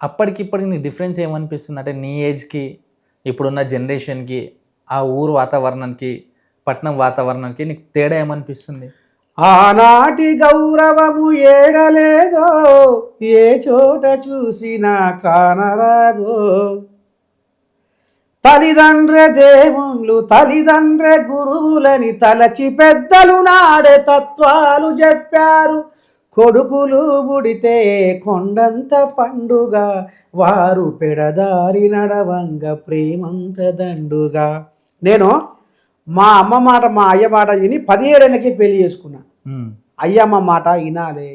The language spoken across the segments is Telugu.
అప్పటికి ఇప్పటికి నీకు డిఫరెన్స్ ఏమనిపిస్తుంది? అంటే నీ ఏజ్‌కి, ఇప్పుడున్న జనరేషన్‌కి, ఆ ఊరు వాతావరణానికి, పట్నం వాతావరణానికి నీకు తేడా ఏమనిపిస్తుంది? ఆనాటి గౌరవము ఏడలేదో, ఏ చోట చూసినా కానరాదో. తల్లిదండ్రే దేవుళ్ళు, తల్లిదండ్రే గురువులని తలచి పెద్దలు నాడే తత్వాలు చెప్పారు. కొడుకులు పుడితే కొండంత పండుగ, వారు పెడదారి నడవంగ ప్రేమంత దండుగా. నేను మా అమ్మ మాట మా అయ్య మాట విని 17 ఏళ్ళకి పెళ్లి చేసుకున్నా. హ్మ్. అయ్యమ్మ మాట వినాలి,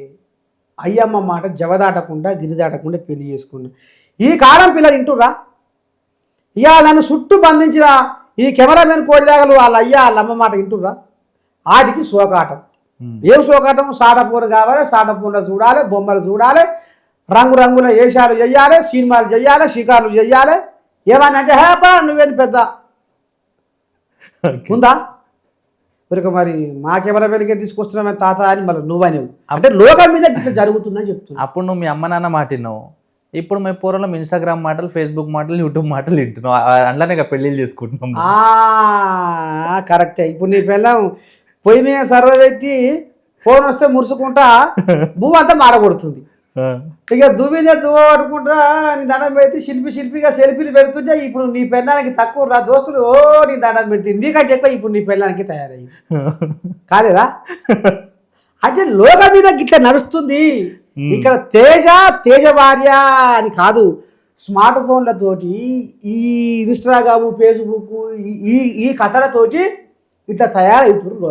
అయ్యమ్మ మాట జవదాటకుండా గిరిదాటకుండా పెళ్లి చేసుకున్నా. ఈ కాలం పిల్లలు వింటుర్రా? ఇక నన్ను చుట్టూ బంధించిన ఈ కెమెరామెన్ కోడిలాగలు వాళ్ళ అయ్య వాళ్ళ అమ్మ మాట వింటుర్రా? వాటికి శోకాటం. ఏం శోకాటం? సాటపూర కావాలి, సాటపూర చూడాలి, బొమ్మలు చూడాలి, రంగురంగుల వేషాలు చెయ్యాలి, సినిమాలు చెయ్యాలి, షికార్లు చెయ్యాలి. ఏమన్నా అంటే హ్యాపా నువ్వేది పెద్ద ఉందా? ఇక మరి మా కెమెరామెన్కే తీసుకొస్తున్నామే తాత అని మళ్ళీ నువ్వనేవు. అంటే లోకం మీద ఇట్లా జరుగుతుందని చెప్తున్నా. అప్పుడు నువ్వు మీ అమ్మ నాన్న మాట విన్నావు. ఇప్పుడు మేము పూర్వం ఇన్‌స్టాగ్రామ్ మాటలు, ఫేస్‌బుక్ మాటలు, యూట్యూబ్ మాటలు వింటున్నాం. అందులోనే ఇక పెళ్ళిళ్ళు చేసుకుంటున్నాం. కరెక్టే. ఇప్పుడు నీ పిల్లం పొయ్యి మీద సర్వ పెట్టి ఫోన్ వస్తే మురుసుకుంటా భూమి అంతా మాడగొడుతుంది. ఇక దువ్విద దువ్వ పట్టుకుంటా నీ దండం పెడితే శిల్పిగా సెల్ఫీలు పెడుతుంటే ఇప్పుడు నీ పెళ్ళానికి తక్కువ రా దోస్తులు ఓ నీ దండం పెడితే నీకంటే ఎక్కువ ఇప్పుడు నీ పెళ్ళానికి తయారయ్యి కాలేదా? అంటే లోక మీద గిట్లా నడుస్తుంది. ఇక్కడ తేజ భార్య అని కాదు, స్మార్ట్ ఫోన్లతోటి ఈ ఇన్స్టాగ్రాము, ఫేస్బుక్ ఈ కథలతోటి ఇట్లా తయారవుతున్నారు.